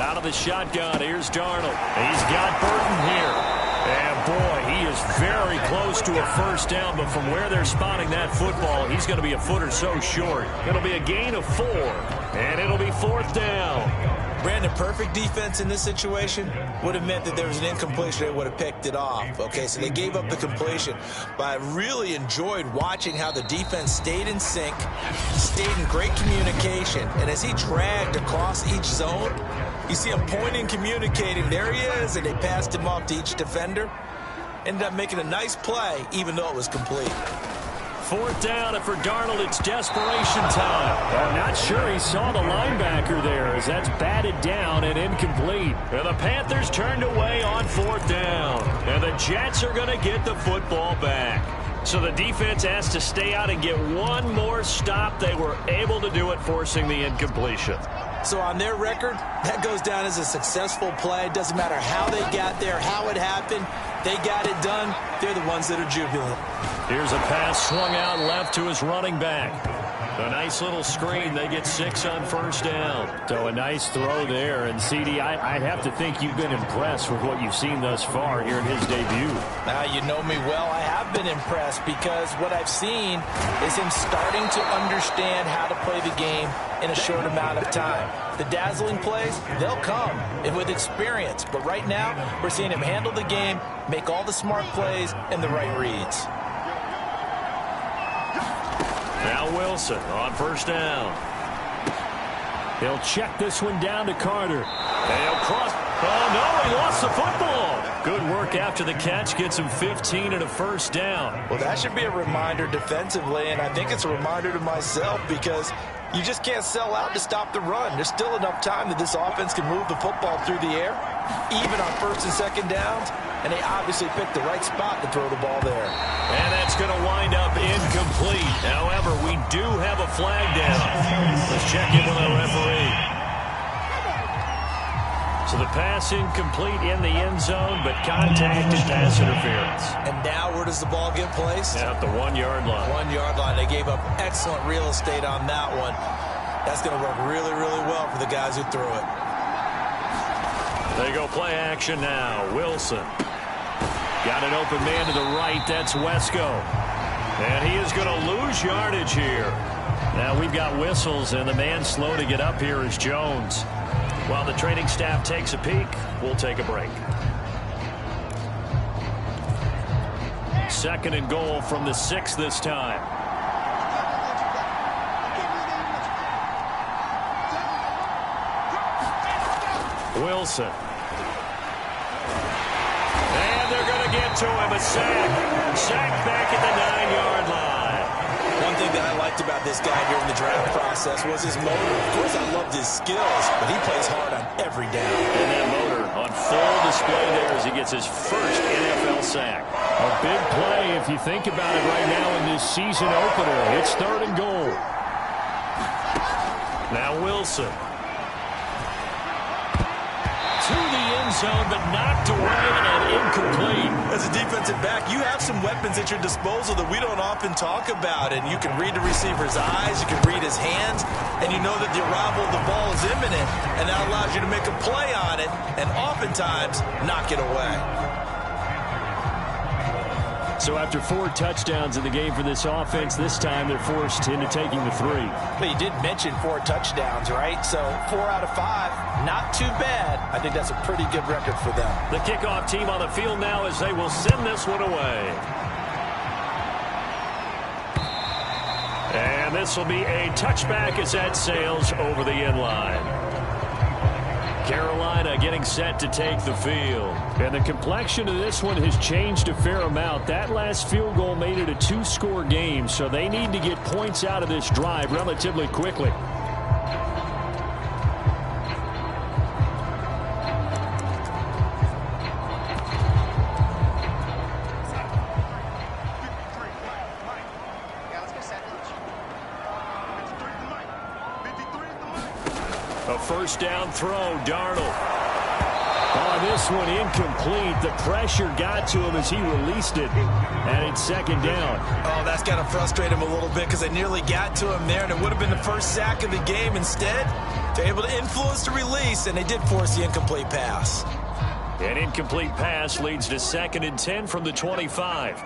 Out of the shotgun, here's Darnold. He's got Burton here. And, boy, he is very close to a first down, but from where they're spotting that football, he's going to be a foot or so short. It'll be a gain of 4, and it'll be 4th down. Brandon, perfect defense in this situation would have meant that there was an incompletion. They would have picked it off. Okay, so they gave up the completion. But I really enjoyed watching how the defense stayed in sync, stayed in great communication. And as he dragged across each zone, you see him pointing, communicating. There he is, and they passed him off to each defender. Ended up making a nice play, even though it was complete. 4th down, and for Darnold, it's desperation time. I'm not sure he saw the linebacker there as that's batted down and incomplete. And the Panthers turned away on 4th down. And the Jets are going to get the football back. So the defense has to stay out and get one more stop. They were able to do it, forcing the incompletion. So on their record, that goes down as a successful play. It doesn't matter how they got there, how it happened. They got it done. They're the ones that are jubilant. Here's a pass swung out left to his running back. A nice little screen. They get 6 on first down. So a nice throw there. And, CD, I have to think you've been impressed with what you've seen thus far here in his debut. Now, you know me well. I have been impressed because what I've seen is him starting to understand how to play the game in a short amount of time. The dazzling plays, they'll come and with experience. But right now, we're seeing him handle the game, make all the smart plays, and the right reads. Now Wilson on first down. He'll check this one down to Carter. And he'll cross. Oh, no, he lost the football. Good work after the catch. Gets him 15 and a first down. Well, that should be a reminder defensively, and I think it's a reminder to myself because You just can't sell out to stop the run. There's still enough time that this offense can move the football through the air, even on first and second downs, and they obviously picked the right spot to throw the ball there. And that's going to wind up incomplete. However, we do have a flag down. Let's check in with our referee. So the pass incomplete in the end zone, but contact and pass interference. And now where does the ball get placed? At the 1 yard line. 1 yard line. They gave up excellent real estate on that one. That's going to work really, really well for the guys who threw it. They go play action now. Wilson. Got an open man to the right. That's Wesco. And he is going to lose yardage here. Now we've got whistles, and the man slow to get up here is Jones. While the training staff takes a peek, we'll take a break. 2nd and goal from the 6 this time. Wilson. And they're going to get to him. A sack. Sack back at the 9-yard line. One thing that I liked about this guy during the draft process was his motor. Of course, I loved his skills, but he plays hard on every down. And that motor on full display there as he gets his first NFL sack. A big play if you think about it right now in this season opener. It's 3rd and goal. Now Wilson. To the end zone, but knocked away and incomplete. As a defensive back, you have some weapons at your disposal that we don't often talk about. And you can read the receiver's eyes, you can read his hands, and you know that the arrival of the ball is imminent. And that allows you to make a play on it and oftentimes knock it away. So after 4 touchdowns in the game for this offense, this time they're forced into taking the 3. But you did mention 4 touchdowns, right? So 4 out of 5, not too bad. I think that's a pretty good record for them. The kickoff team on the field now as they will send this one away. And this will be a touchback as that sails over the end line. Carolina getting set to take the field. And the complexion of this one has changed a fair amount. That last field goal made it a 2-score game, so they need to get points out of this drive relatively quickly. A first down throw, Darnold. Oh, this one incomplete. The pressure got to him as he released it. And it's 2nd down. Oh, that's got to frustrate him a little bit because they nearly got to him there, and it would have been the first sack of the game. Instead, they're able to influence the release, and they did force the incomplete pass. An incomplete pass leads to 2nd and 10 from the 25.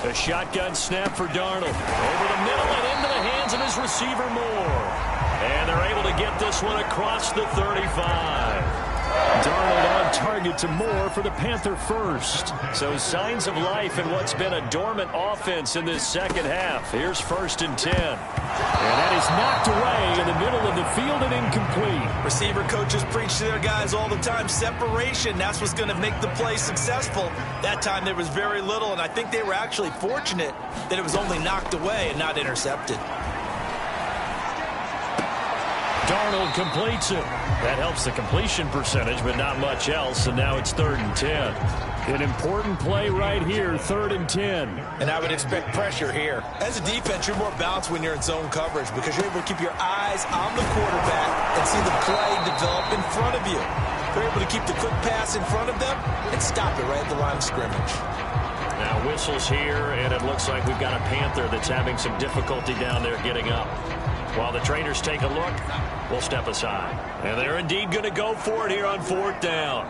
A shotgun snap for Darnold. Over the middle and into the hands of his receiver Moore. And they're able to get this one across the 35. Darnold on target to Moore for the Panther first. So signs of life in what's been a dormant offense in this second half. Here's 1st and 10. And that is knocked away in the middle of the field and incomplete. Receiver coaches preach to their guys all the time. Separation, that's what's going to make the play successful. That time there was very little, and I think they were actually fortunate that it was only knocked away and not intercepted. Darnold completes it. That helps the completion percentage, but not much else, and now it's 3rd and 10. An important play right here, 3rd and 10. And I would expect pressure here. As a defense, you're more balanced when you're in zone coverage because you're able to keep your eyes on the quarterback and see the play develop in front of you. They're able to keep the quick pass in front of them and stop it right at the line of scrimmage. Now whistles here, and it looks like we've got a Panther that's having some difficulty down there getting up. While the trainers take a look, we'll step aside. And they're indeed going to go for it here on 4th down.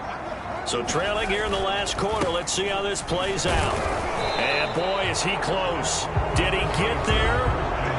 So trailing here in the last quarter, let's see how this plays out. And boy, is he close. Did he get there?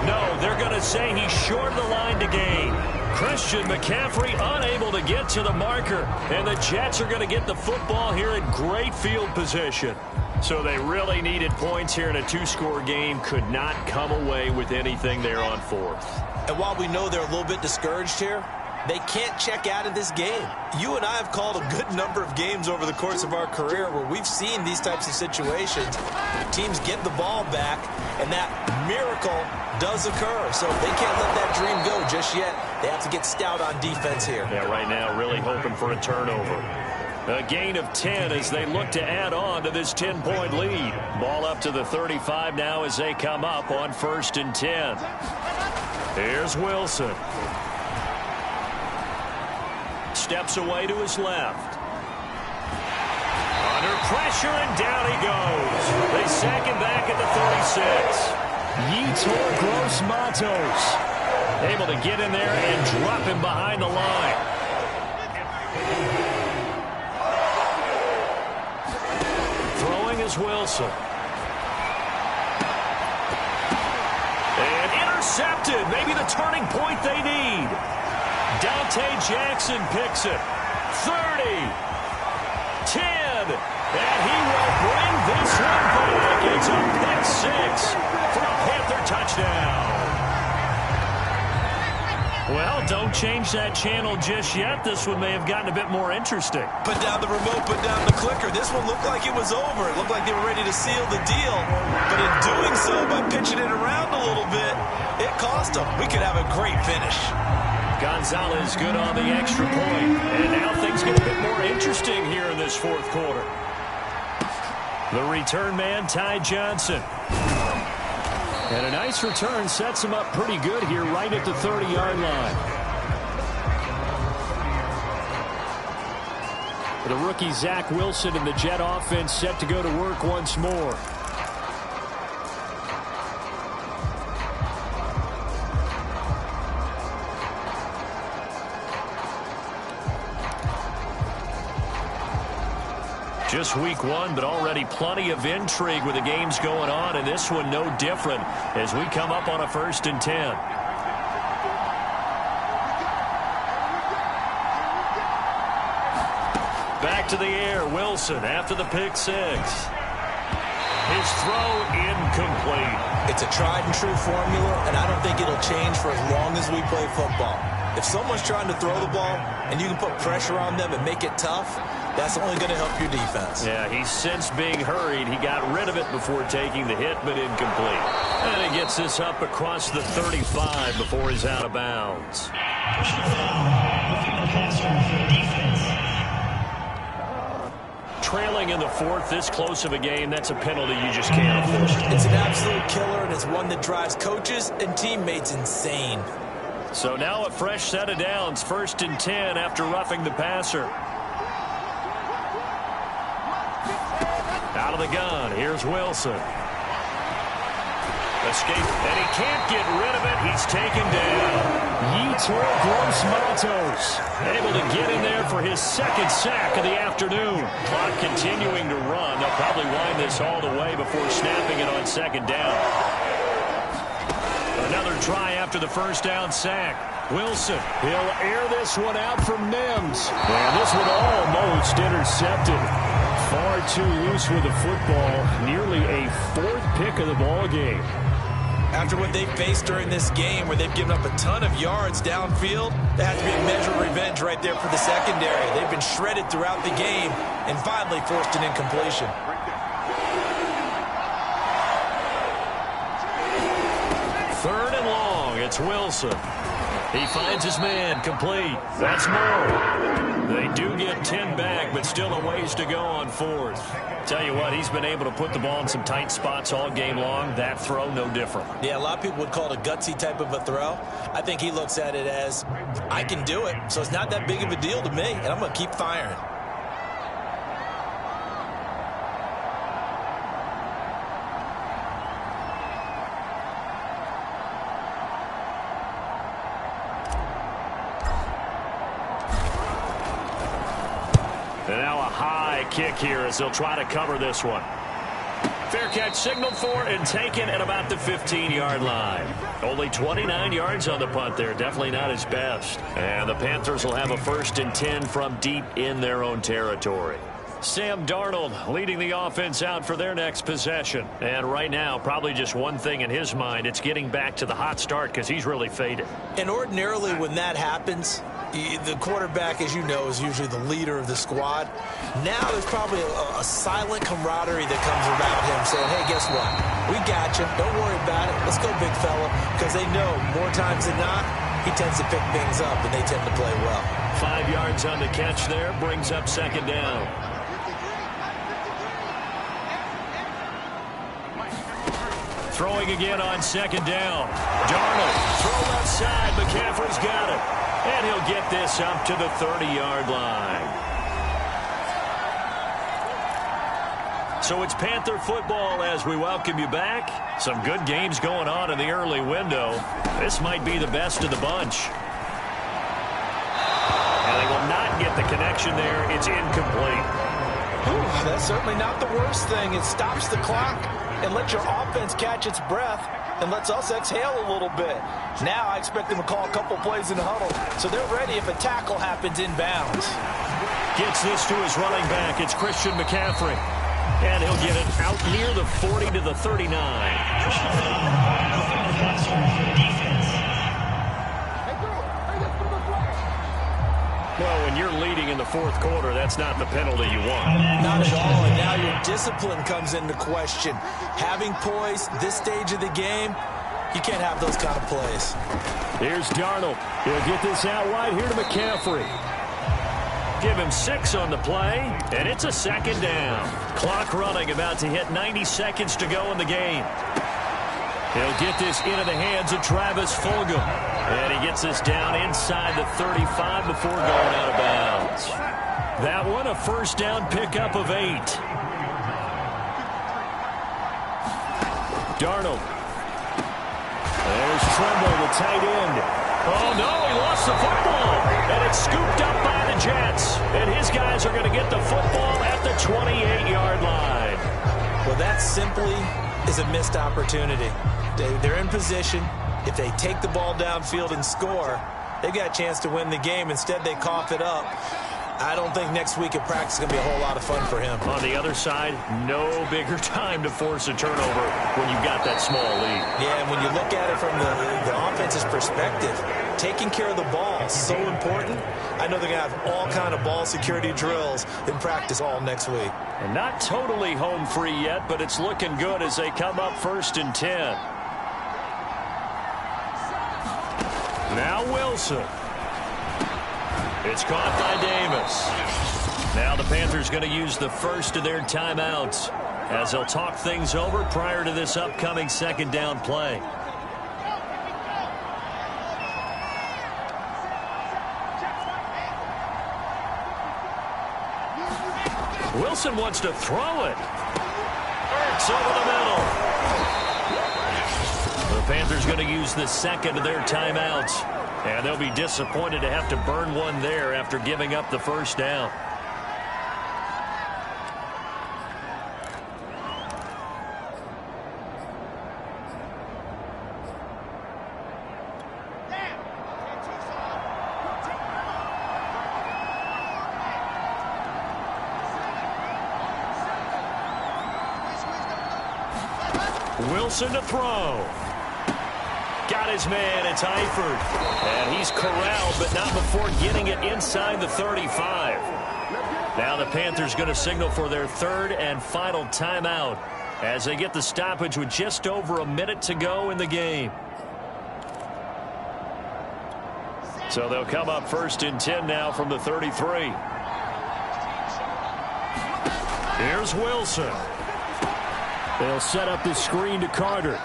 No, they're going to say he's short of the line to gain. Christian McCaffrey unable to get to the marker. And the Jets are going to get the football here in great field position. So they really needed points here in a 2-score game. Could not come away with anything there on 4th. And while we know they're a little bit discouraged here, They can't check out of this game. You and I have called a good number of games over the course of our career where we've seen these types of situations. Teams get the ball back, and that miracle does occur. So they can't let that dream go just yet. They have to get stout on defense here. Yeah, right now really hoping for a turnover. A gain of 10 as they look to add on to this 10-point lead. Ball up to the 35 now as they come up on 1st and 10. Here's Wilson. Steps away to his left. Under pressure, and down he goes. They sack him back at the 36. Yetur Gross-Matos able to get in there and drop him behind the line. Throwing is Wilson. And intercepted. Maybe the turning point they need. Dante Jackson picks it. 30. 10. And he will bring this one back. It's a pick six for a Panther touchdown. Well, don't change that channel just yet. This one may have gotten a bit more interesting. Put down the remote, put down the clicker. This one looked like it was over. It looked like they were ready to seal the deal. But in doing so, by pitching it around a little bit, it cost them. We could have a great finish. Gonzalez good on the extra point. And now things get a bit more interesting here in this 4th quarter. The return man, Ty Johnson. And a nice return sets him up pretty good here right at the 30-yard line. The rookie Zach Wilson and the Jet offense set to go to work once more. Just week 1, but already plenty of intrigue with the games going on, and this one no different as we come up on a 1st and 10. Back to the air, Wilson after the pick six. His throw incomplete. It's a tried and true formula, and I don't think it'll change for as long as we play football. If someone's trying to throw the ball and you can put pressure on them and make it tough, that's only going to help your defense. Yeah, he's since being hurried. He got rid of it before taking the hit, but incomplete. And he gets this up across the 35 before he's out of bounds. Trailing in the 4th, this close of a game, that's a penalty you just can't afford. It's an absolute killer, and it's one that drives coaches and teammates insane. So now a fresh set of downs, 1st and 10 after roughing the passer. Out of the gun, here's Wilson. Escape, and he can't get rid of it. He's taken down. Yetur Gross-Matos able to get in there for his 2nd sack of the afternoon. Clock continuing to run. They'll probably wind this all the way before snapping it on 2nd down. Another try after the 1st down sack. Wilson, he'll air this one out from Mims. And this one almost intercepted. Far too loose with the football. Nearly a 4th pick of the ball game. After what they faced during this game where they've given up a ton of yards downfield, there has to be a measure of revenge right there for the secondary. They've been shredded throughout the game and finally forced an incompletion. Third and long, it's Wilson. He finds his man, complete. That's more. They do get 10 back, but still a ways to go on 4th. Tell you what, he's been able to put the ball in some tight spots all game long. That throw, no different. Yeah, a lot of people would call it a gutsy type of a throw. I think he looks at it as, I can do it, so it's not that big of a deal to me, and I'm going to keep firing. And now a high kick here as they'll try to cover this one. Fair catch signaled for and taken at about the 15-yard line. Only 29 yards on the punt there. Definitely not his best. And the Panthers will have a 1st and 10 from deep in their own territory. Sam Darnold leading the offense out for their next possession. And right now, probably just one thing in his mind. It's getting back to the hot start because he's really faded. And ordinarily when that happens, The quarterback, as you know, is usually the leader of the squad. Now there's probably a silent camaraderie that comes around him saying, hey, guess what? We got you. Don't worry about it. Let's go, big fella. Because they know more times than not, he tends to pick things up, and they tend to play well. 5 yards on the catch there. Brings up second down. Throwing again on second down. Darnold, throw left side. McCaffrey's got it. And he'll get this up to the 30-yard line. So it's Panther football as we welcome you back. Some good games going on in the early window. This might be the best of the bunch. And they will not get the connection there. It's incomplete. Ooh, that's certainly not the worst thing. It stops the clock and lets your offense catch its breath and lets us exhale a little bit. Now I expect them to call a couple plays in the huddle, so they're ready if a tackle happens inbounds. Gets this to his running back. It's Christian McCaffrey. And he'll get it out near the 40 to the 39. Well, when you're leading in the fourth quarter, that's not the penalty you want. Not at all, and now your discipline comes into question. Having poise this stage of the game, you can't have those kind of plays. Here's Darnold. He'll get this out wide here to McCaffrey. Give him 6 on the play, and it's a second down. Clock running, about to hit 90 seconds to go in the game. He'll get this into the hands of Travis Fulgham. And he gets this down inside the 35 before going out of bounds. That one, a first down pickup of 8. Darnold. There's Tremble, the tight end. Oh, no, he lost the football. And it's scooped up by the Jets. And his guys are going to get the football at the 28-yard line. Well, that simply is a missed opportunity. They're in position. If they take the ball downfield and score, they've got a chance to win the game. Instead, they cough it up. I don't think next week at practice is going to be a whole lot of fun for him. On the other side, no bigger time to force a turnover when you've got that small lead. Yeah, and when you look at it from the offense's perspective, taking care of the ball is so important. I know they're going to have all kind of ball security drills in practice all next week. And not totally home free yet, but it's looking good as they come up 1st and 10. Now Wilson. It's caught by Davis. Now the Panthers going to use the first of their timeouts as they'll talk things over prior to this upcoming second down play. Wilson wants to throw it. Ertz over the middle. The Panthers going to use the second of their timeouts. And they'll be disappointed to have to burn one there after giving up the first down. Wilson to throw. Got his man, it's Eifert. And he's corralled, but not before getting it inside the 35. Now the Panthers going to signal for their third and final timeout as they get the stoppage with just over a minute to go in the game. So they'll come up 1st and 10 now from the 33. Here's Wilson. They'll set up the screen to Carter.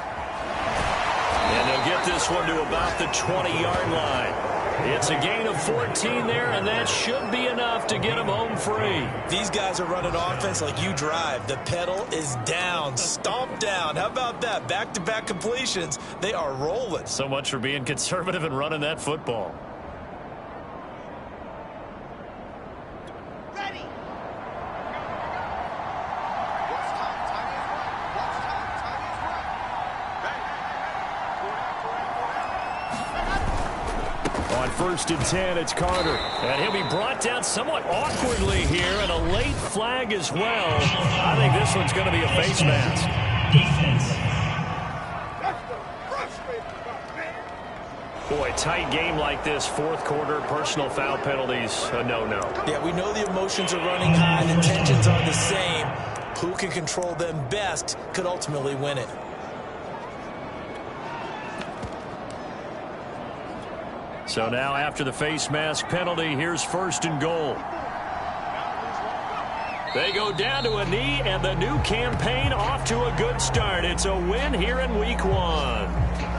And they'll get this one to about the 20-yard line. It's a gain of 14 there, and that should be enough to get them home free. These guys are running offense like you drive. The pedal is down, stomped down. How about that? Back-to-back completions. They are rolling. So much for being conservative and running that football. On 1st and 10, it's Carter. And he'll be brought down somewhat awkwardly here, and a late flag as well. I think this one's going to be a face mask. Boy, tight game like this, fourth quarter, personal foul penalties, a no-no. Yeah, we know the emotions are running high, the tensions are the same. Who can control them best could ultimately win it. So now after the face mask penalty, here's first and goal. They go down to a knee, and the new campaign off to a good start. It's a win here in week 1.